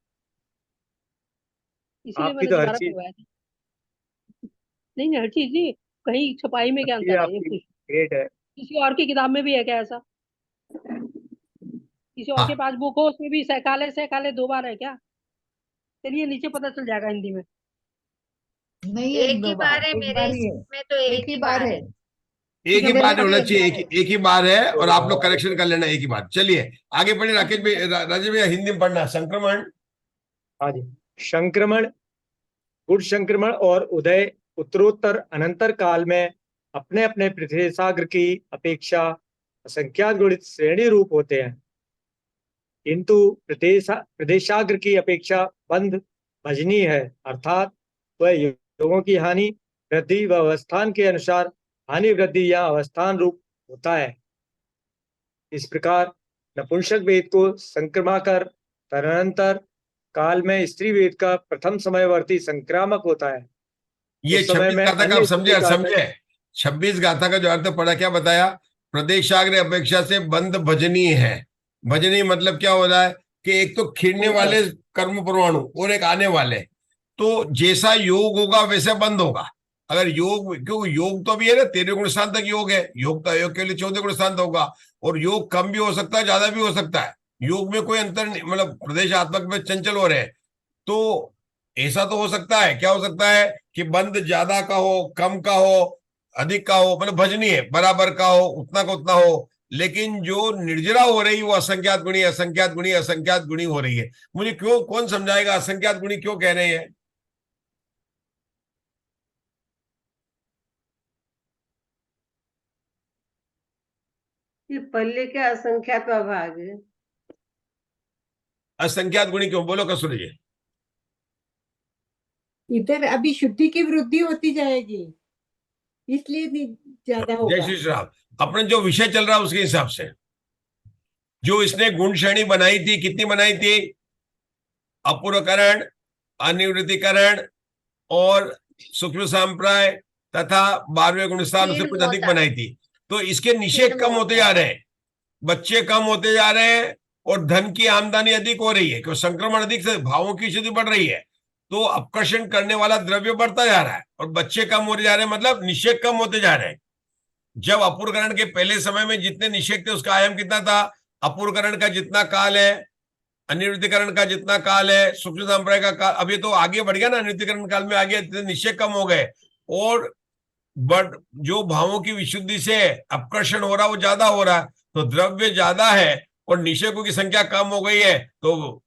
इसीलिए आपकी मैंने तो हर दोबारा चीज पढ़वाया था। नहीं हर चीज नहीं, कहीं छपाई में क्या अंतर है ये आपकी पूछ। ग्रेट है। किसी और की किताब में भी है क्या ऐसा? किसी और हाँ। के पास बुक हो उसमें भी सैकाले सैकाले 2 बार है क्या? चलिए नीचे पता चल जाएगा हिंदी में। नहीं है एक ही बार है, एक मेरे बार ही है, इसमें तो एक ही बार है। एक ही मेरे बार में होना भी एक चाहिए, बार है। एक ही बार है, और आप लोग करेक्शन कर लेना एक ही बार। चलिए आगे पढ़िए राकेश भैया, राजेश भैया हिंदी में पढ़ना। संक्रमण। हाँ जी। संक्रमण, गुण संक्रमण और उदय उत्तरोत्तर अनंतर काल में अपने अपने प्रदेशाग्र की अपेक्षा असंख्यात गुणित श्रेणी रूप होते हैं, किंतु प्रदेशाग्र की अपेक्षा बंध भजनी है, अर्थात वह योगों की हानि वृद्धि व अवस्थान के अनुसार हानि वृद्धि या अवस्थान रूप होता है। इस प्रकार नपुंसक वेद को संक्रमाकर तदनंतर काल में स्त्री वेद का प्रथम समयवर्ती संक्रामक होता है। ये उस समय 26 में गाथा का अन्य आप समझे स्त्री काल में- समझे 26 गाथा का जो अर्थ पढ़ा, क्या बताया? प्रदेशाग्र अपेक्षा से बंद भजनीय है। भजनीय मतलब क्या हो रहा है कि एक तो खिरने वाले कर्म परमाणु और एक आने वाले, तो जैसा योग होगा वैसे बंद होगा। अगर योग, क्योंकि योग तो अभी है ना 13 गुण स्थान तक योग है, योग तो अयोग के लिए 14 गुण स्थान होगा, और योग कम भी हो सकता है, ज्यादा भी हो सकता है। योग में कोई अंतर नहीं, मतलब प्रदेश आत्मक में चंचल हो रहे हैं, तो ऐसा तो हो सकता है। क्या हो सकता है कि बंद ज्यादा का हो, कम का हो, अधिक का हो, मतलब भजनीय बराबर का हो, उतना का उतना हो। लेकिन जो निर्जरा हो रही वो असंख्यात गुणी असंख्यात गुणी असंख्यात गुणी हो रही है। मुझे क्यों, कौन समझाएगा असंख्यात गुणी क्यों कह रहे हैं? ये पल्ले के असंख्यात भाग है। असंख्यात गुणी क्यों, बोलो कसुर जी। इधर अभी शुद्धि की वृद्धि होती जाएगी, इसलिए ज्यादा जय होगा। श्री राम। अपने जो विषय चल रहा है उसके हिसाब से जो इसने गुण श्रेणी बनाई थी, कितनी बनाई थी? अपूर्वकरण, अनिवृत्तिकरण और सूक्ष्म संप्राय तथा 12वें गुण स्थान उससे कुछ अधिक बनाई थी। तो इसके निषेध कम होते जा रहे हैं, बच्चे कम होते जा रहे हैं, और धन की आमदनी अधिक हो रही है, क्योंकि संक्रमण अधिक से भावों की स्थिति बढ़ रही है, तो आकर्षण करने वाला द्रव्य बढ़ता जा रहा है, और बच्चे कम होते जा रहे हैं, मतलब निषेध कम होते जा रहे हैं। जब अपूर्वकरण के पहले समय में जितने निषेध थे उसका आयाम कितना था? अपूर्वकरण का जितना काल है, अनिवृत्तिकरण का जितना काल है, सूक्ष्म संप्रदाय का काल, अब ये तो आगे बढ़ गया ना, अनिवृत्तिकरण काल में आगे निश्चय कम हो गए, और जो भावों की विशुद्धि से आकर्षण हो रहा वो ज्यादा हो रहा है, तो द्रव्य ज्यादा है और निषेकों की संख्या कम हो गई है, तो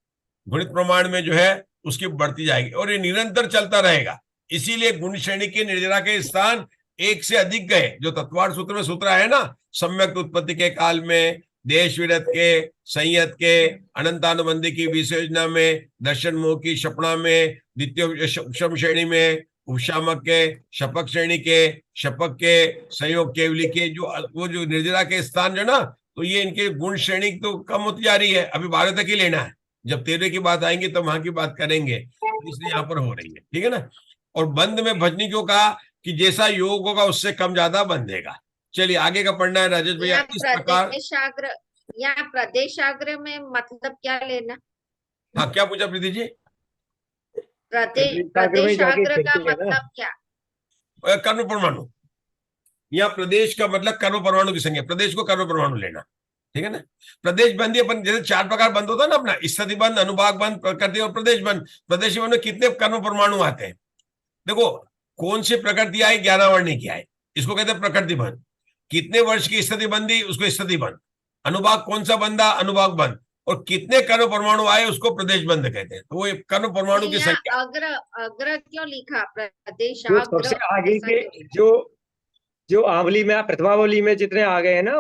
गुणित प्रमाण में जो है उसकी बढ़ती जाएगी, और ये निरंतर चलता रहेगा। इसीलिए गुण श्रेणी के निर्जरा के स्थान एक से अधिक गए। जो तत्वार्थ सूत्र में सूत्र है ना, सम्यक उत्पत्ति के काल में, देश विरत के, संयत के, अनंतानुबंधी की विशेषणा में, दर्शन मोह की शपना में, द्वितीय उपशम श्रेणी में, उपशामक के, शपक श्रेणी के, शपक के, संयोग केवली के, वो जो निर्जरा के स्थान जो ना, तो ये इनके गुण श्रेणी तो कम होती जा रही है। अभी 12 तक ही लेना है, जब 13 की बात आएंगी तो वहां की बात करेंगे, इसलिए यहाँ पर हो रही है, ठीक है ना। और बंद में भजनी क्यों कहा? कि जैसा योग होगा उससे कम ज्यादा बंधेगा। चलिए आगे का पढ़ना है राजेश भैया। इस प्रकार यहाँ प्रदेशाग्र में मतलब क्या लेना? हाँ, क्या पूछा प्रीति जी? प्रदेशाग्र का मतलब क्या? कर्म परमाणु। यहाँ प्रदेश का मतलब कर्म परमाणु की संख्या, प्रदेश को कर्म परमाणु लेना, ठीक है ना। प्रदेश बंदी अपन जैसे 4 प्रकार बंद होता है ना अपना, स्थिति बंद, अनुभाग बंद, प्रकृति और प्रदेश बंद। प्रदेश बंद में कितने कर्म परमाणु आते हैं? देखो कौन सी प्रकृति आई, 11 वर्णी की आई, इसको कहते हैं प्रकृति बंद। कितने वर्ष की स्थिति बंदी, उसको स्थिति बंद। अनुभाग कौन सा बंदा, अनुभाग बंद। और कितने कर्म परमाणु आए उसको प्रदेश बंद कहते हैं। तो वो कर्म परमाणु की संख्या। अग्र क्यों लिखा? सबसे आगे के जो आवली में, प्रथमावली में जितने आ गए हैं ना,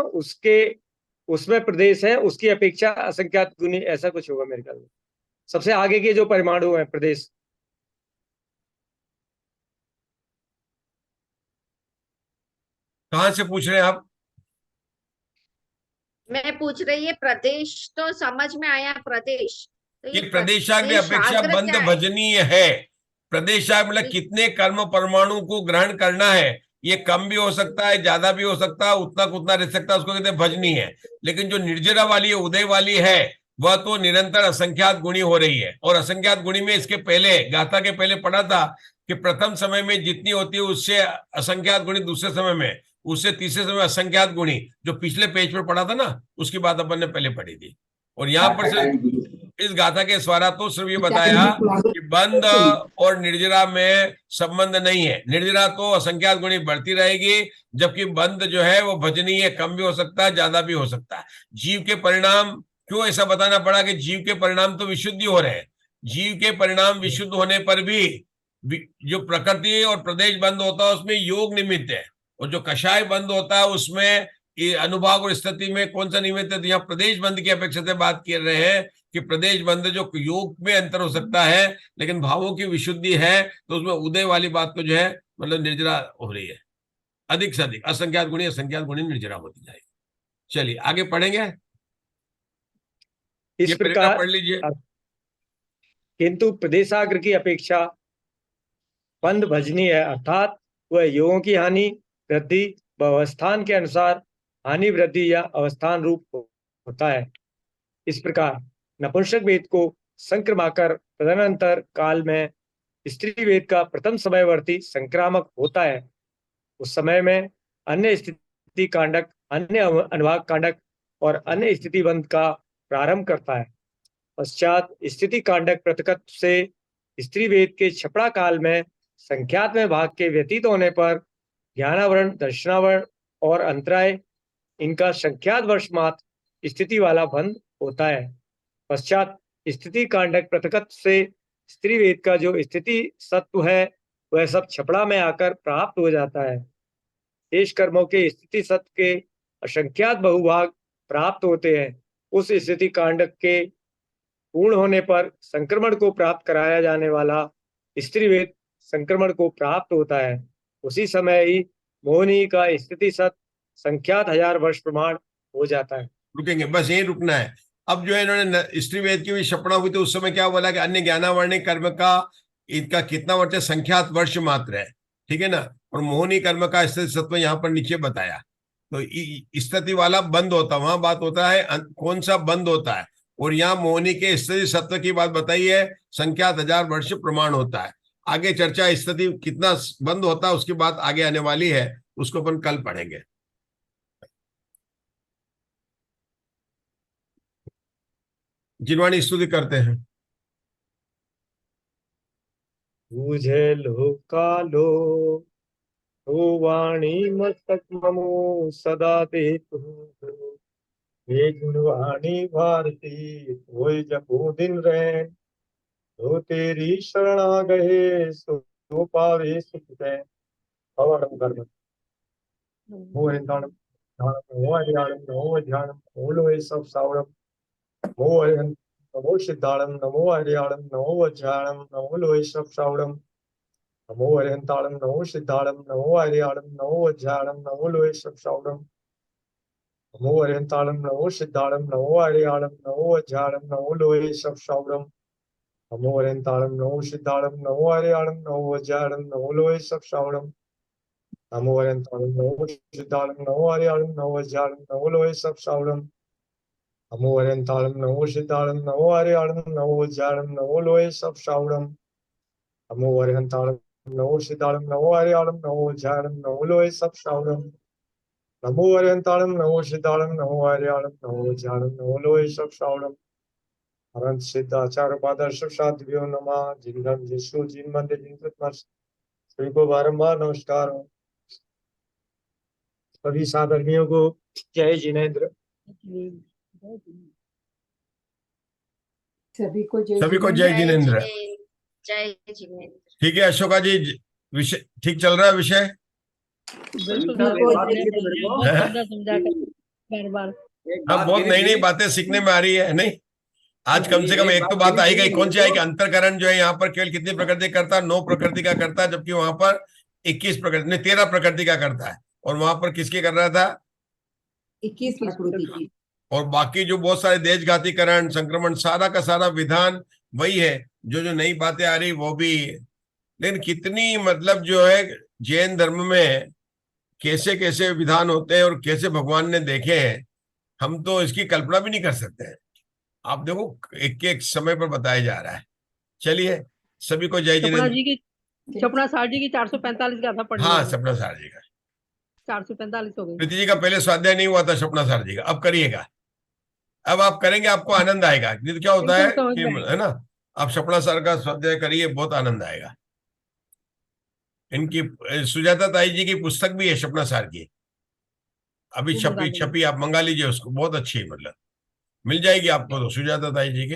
उसमें प्रदेश है, उसकी अपेक्षा असंख्यात गुनी, ऐसा कुछ होगा मेरे ख्याल में। सबसे आगे के जो परमाणु है प्रदेश। कहां से पूछ रहे हैं आप? मैं पूछ रही है, प्रदेश तो समझ में आया, प्रदेश तो ये प्रदेशाग्र अपेक्षा बंद भजनीय है। प्रदेशाग्र मतलब कितने कर्म परमाणु को ग्रहण करना है, ये कम भी हो सकता है, ज्यादा भी हो सकता है, उतना उतना रह सकता है, उसको कहते हैं भजनी है। लेकिन जो निर्जरा वाली है, उदय वाली है, वह तो निरंतर असंख्यात गुणी हो रही है। और असंख्यात गुणी में इसके पहले गाथा के पहले पढ़ा था कि प्रथम समय में जितनी होती है उससे असंख्यात गुणी, दूसरे समय में उससे, तीसरे समय असंख्यात गुणी, जो पिछले पेज पर पढ़ा था ना, उसकी बात अपन ने पहले पढ़ी थी। और यहाँ पर से इस गाथा के स्वारा तो सिर्फ ये बताया कि बंद और निर्जरा में संबंध नहीं है। निर्जरा तो असंख्यात गुणी बढ़ती रहेगी, जबकि बंद जो है वो भजनीय, कम भी हो सकता है, ज्यादा भी हो सकता है। जीव के परिणाम क्यों ऐसा बताना पड़ा कि जीव के परिणाम तो विशुद्धि हो रहे हैं। जीव के परिणाम विशुद्ध होने पर भी जो प्रकृति और प्रदेश बंद होता है उसमें योग निमित्त है, और जो कषाय बंद होता है उसमें अनुभाग और स्थिति में कौन सा निमित्त है? तो यहाँ प्रदेश बंद की अपेक्षा से बात कर रहे हैं कि प्रदेश बंद जो योग में अंतर हो सकता है, लेकिन भावों की विशुद्धि है तो उसमें उदय वाली बात तो जो है मतलब निर्जरा हो रही है। अधिक से अधिक असंख्यात गुणी निर्जरा होती जाएगी। चलिए आगे पढ़ेंगे। इस ये पैराग्राफ प्रकार पढ़ लीजिए। किंतु प्रदेशाग्र की अपेक्षा बंद भजनीय है, अर्थात वह योगों की हानि वृद्धि व अवस्थान के अनुसार हानि वृद्धि या अवस्थान रूप होता है। इस प्रकार नपुंसक वेद को संक्रमाकर तदनंतर काल में स्त्री वेद का प्रथम समयवर्ती संक्रामक होता है। उस समय में अन्य स्थिति कांडक, अन्य अनुभाग कांडक और अन्य स्थिति बंध का प्रारंभ करता है। पश्चात स्थिति कांडक पृथकत्व से स्त्री वेद के छपड़ा काल में संख्यात में भाग के व्यतीत होने पर ज्ञानावरण, दर्शनावरण और अंतराय इनका संख्यात वर्ष मात्र स्थिति वाला बंध होता है। पश्चात स्थिति कांडक पृथकत्व से स्त्री वेद का जो स्थिति सत्व है वह सब छपड़ा में आकर प्राप्त हो जाता है। शेष कर्मों के स्थिति सत्व के असंख्यात बहुभाग प्राप्त होते हैं। उस स्थिति कांडक के पूर्ण होने पर संक्रमण को प्राप्त कराया जाने वाला स्त्री वेद संक्रमण को प्राप्त होता है। उसी समय ही मोहिनी का स्थिति सत्व संख्यात 1000 वर्ष प्रमाण हो जाता है। रुकेंगे, बस यही रुकना है। अब जो है इन्होंने स्त्री वेद की भी शपना हुई तो उस समय क्या बोला कि अन्य ज्ञानावरणी कर्म का इनका कितना वर्ष है, संख्यात वर्ष मात्र है, ठीक है ना। और मोहिनी कर्म का स्थिति सत्व यहाँ पर नीचे बताया। तो स्थिति वाला बंद होता, वहां बात होता है कौन सा बंद होता है, और यहाँ मोहिनी के स्थिति सत्व की बात बताई है, संख्यात 1000 वर्ष प्रमाण होता है। आगे चर्चा स्थिति कितना बंद होता है उसकी बात आगे आने वाली है, उसको अपन कल पढ़ेंगे। जिनवाणी स्तुति करते हैं। तुझे लोकालो तो वाणी मस्तक ममो सदा दे तू, हे गुणवाणी भारती होय जपो दिन रैन, तो तेरी शरण आ गए सो पावे सुख चैन। अवरम कर्म हो हिंदाणम ध्यानम हो हरियाणम हो ध्यानम हो लोए सब सावरम नमो हरिहं नमो सिद्धाणम नमो हरियाणम नमो वज्राणम नमो लोए सब सावरम नमो हरिहंताणम नमो सिद्धाणम नमो हरियाणम नमो वज्राणम नमो लोए सब सावरम नमो हरिहंताणम नमो सिद्धाणम नमो हरियाणम नमो वज्राणम नमो लोए सब सावरम नमो हरिहंताणम नमो सिद्धाणम नमो हरियाणम नमो वज्राणम नमो लोए सब सावरम नमो हरिहंताणम नमो सिद्धाणम नमो हरियाणम नमो वज्राणम नमो लोए सब सावरम नमो हरिहंताणम नमो सिद्धाणम नमो हरियाणम नमो वज्राणम नमो लोए सब सावरम नमो हरिहंताणम नमो सिद्धाणम नमो हरियाणम नमो वज्राणम नमो लोए सब सावरम नमो हरिहंताणम नमो सिद्धाणम नमो हरियाणम नमो वज्राणम नमो लोए सब सावरम अनंत सिद्धाचार्य पादर्श साध्वियो नमः। जिन धर्म जिसु जिन मंदिर जिन सभी को बारंबार नमस्कार हो। सभी साधर्मियों को जय जिनेन्द्र। सभी को जय जय जिनेन्द्र। जय जिनेन्द्र। ठीक है अशोका जी, विषय ठीक चल रहा है विषय? बार हाँ, बहुत नई नई बातें सीखने में आ रही है नहीं? आज कम से कम एक तो बात आई गई, कौन सी आई कि अंतरकरण जो है यहाँ पर केवल कितनी प्रकृति करता है, 9 प्रकृति का करता है, जबकि वहां पर 21 प्रकृति नहीं 13 प्रकृति का करता है। और वहां पर किसके कर रहा था? 21 प्रकृति की। और बाकी जो बहुत सारे देशघातीकरण, संक्रमण, सारा का सारा विधान वही है। जो नई बातें आ रही वो भी। लेकिन कितनी मतलब जो है जैन धर्म में कैसे कैसे विधान होते हैं और कैसे भगवान ने देखे हैं, हम तो इसकी कल्पना भी नहीं कर सकते हैं। आप देखो एक एक समय पर बताया जा रहा है। चलिए सभी को जय जिनेन्द्र। सपना सार जी की 445 का था पढ़ने। हाँ, सपना सार जी का 445 हो गई। प्रीति जी का पहले स्वाध्याय नहीं हुआ था सपना सार जी का, अब करिएगा। अब आप करेंगे, आपको आनंद आएगा। नहीं तो क्या होता है कि है ना, आप सपना सार का स्वाध्याय करिए, बहुत आनंद आएगा। इनकी सुजाता ताई जी की पुस्तक भी है सपना सार की, अभी छपी, आप मंगा लीजिए उसको, बहुत अच्छी है, मतलब मिल जाएगी आपको तो सुजाता ताई जी के